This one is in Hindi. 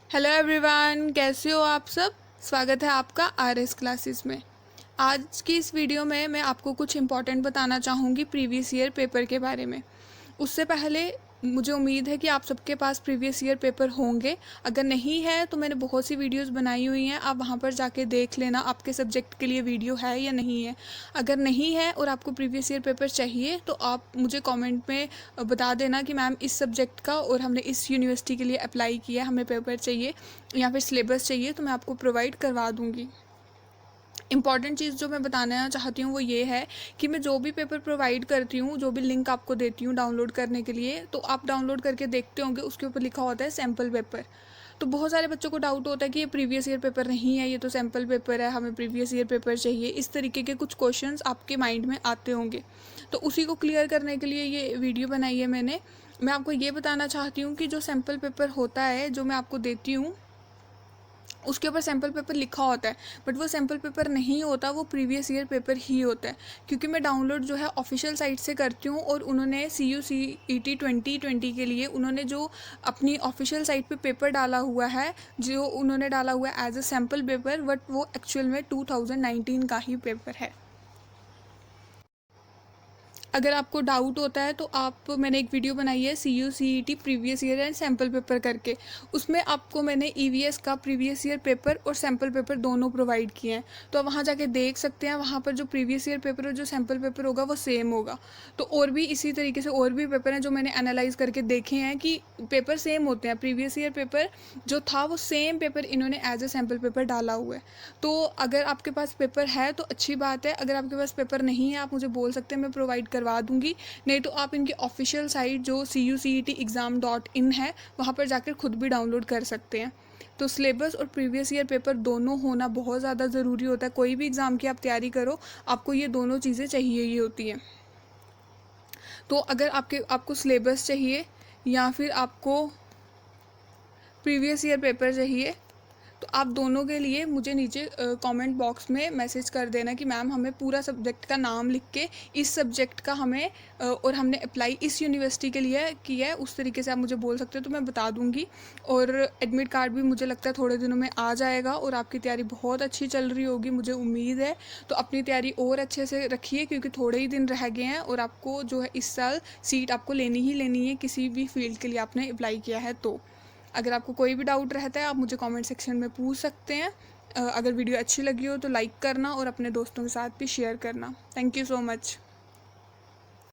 हेलो एवरीवन, कैसे हो आप सब। स्वागत है आपका आरएस क्लासेस में। आज की इस वीडियो में मैं आपको कुछ इम्पोर्टेंट बताना चाहूँगी प्रीवियस ईयर पेपर के बारे में। उससे पहले मुझे उम्मीद है कि आप सबके पास प्रीवियस ईयर पेपर होंगे। अगर नहीं है तो मैंने बहुत सी वीडियोस बनाई हुई हैं, आप वहाँ पर जाके देख लेना आपके सब्जेक्ट के लिए वीडियो है या नहीं है। अगर नहीं है और आपको प्रीवियस ईयर पेपर चाहिए तो आप मुझे कमेंट में बता देना कि मैम इस सब्जेक्ट का और हमने इस यूनिवर्सिटी के लिए अप्लाई किया है, हमें पेपर चाहिए या फिर सिलेबस चाहिए, तो मैं आपको प्रोवाइड करवा दूँगी। इम्पॉर्टेंट चीज़ जो मैं बताना चाहती हूँ वो ये है कि मैं जो भी पेपर प्रोवाइड करती हूँ, जो भी लिंक आपको देती हूँ डाउनलोड करने के लिए, तो आप डाउनलोड करके देखते होंगे उसके ऊपर लिखा होता है सैम्पल पेपर। तो बहुत सारे बच्चों को डाउट होता है कि ये प्रीवियस ईयर पेपर नहीं है, ये तो सैम्पल पेपर है, हमें प्रीवियस ईयर पेपर चाहिए। इस तरीके के कुछ क्वेश्चंस आपके माइंड में आते होंगे, तो उसी को क्लियर करने के लिए ये वीडियो बनाई है मैंने। मैं आपको ये बताना चाहती हूँ कि जो सैम्पल पेपर होता है जो मैं आपको देती हूँ उसके ऊपर सैम्पल पेपर लिखा होता है, बट वो सैम्पल पेपर नहीं होता, वो प्रीवियस ईयर पेपर ही होता है। क्योंकि मैं डाउनलोड जो है ऑफिशियल साइट से करती हूँ और उन्होंने CUCET 2020 के लिए उन्होंने जो अपनी ऑफिशियल साइट पे पेपर डाला हुआ है, जो उन्होंने डाला हुआ है as a sample paper, but वो एक्चुअल में 2019 का ही पेपर है। अगर आपको डाउट होता है तो आप मैंने एक वीडियो बनाई है CUCET previous year and sample paper करके, उसमें आपको मैंने EVS का प्रीवियस ईयर पेपर और सैम्पल पेपर दोनों प्रोवाइड किए हैं। तो आप वहाँ जाके देख सकते हैं, वहाँ पर जो प्रीवियस ईयर पेपर और जो सैम्पल पेपर होगा वो सेम होगा। तो और भी इसी तरीके से और भी पेपर हैं जो मैंने एनालाइज करके देखे हैं कि पेपर सेम होते हैं। प्रीवियस ईयर पेपर जो था वो सेम पेपर इन्होंने एज ए सैम्पल पेपर डाला हुआ है। तो अगर आपके पास पेपर है तो अच्छी बात है, अगर आपके पास पेपर नहीं है आप मुझे बोल सकते हैं, मैं प्रोवाइड करवा दूंगी। नहीं तो आप इनकी ऑफिशियल साइट जो CUCETexam.in है वहाँ पर जाकर खुद भी डाउनलोड कर सकते हैं। तो सिलेबस और प्रीवियस ईयर पेपर दोनों होना बहुत ज़्यादा ज़रूरी होता है। कोई भी एग्ज़ाम की आप तैयारी करो, आपको ये दोनों चीज़ें चाहिए ही होती हैं। तो अगर आपको सिलेबस चाहिए या फिर आपको प्रीवियस ईयर पेपर चाहिए, तो आप दोनों के लिए मुझे नीचे कमेंट बॉक्स में मैसेज कर देना कि मैम हमें पूरा सब्जेक्ट का नाम लिख के इस सब्जेक्ट का हमें और हमने अप्लाई इस यूनिवर्सिटी के लिए किया है, उस तरीके से आप मुझे बोल सकते हो तो मैं बता दूंगी। और एडमिट कार्ड भी मुझे लगता है थोड़े दिनों में आ जाएगा और आपकी तैयारी बहुत अच्छी चल रही होगी, मुझे उम्मीद है। तो अपनी तैयारी और अच्छे से रखिए क्योंकि थोड़े ही दिन रह गए हैं और आपको जो है इस साल सीट आपको लेनी ही लेनी है किसी भी फील्ड के लिए आपने अप्लाई किया है। तो अगर आपको कोई भी डाउट रहता है आप मुझे कमेंट सेक्शन में पूछ सकते हैं। अगर वीडियो अच्छी लगी हो तो लाइक करना और अपने दोस्तों के साथ भी शेयर करना। Thank you so much.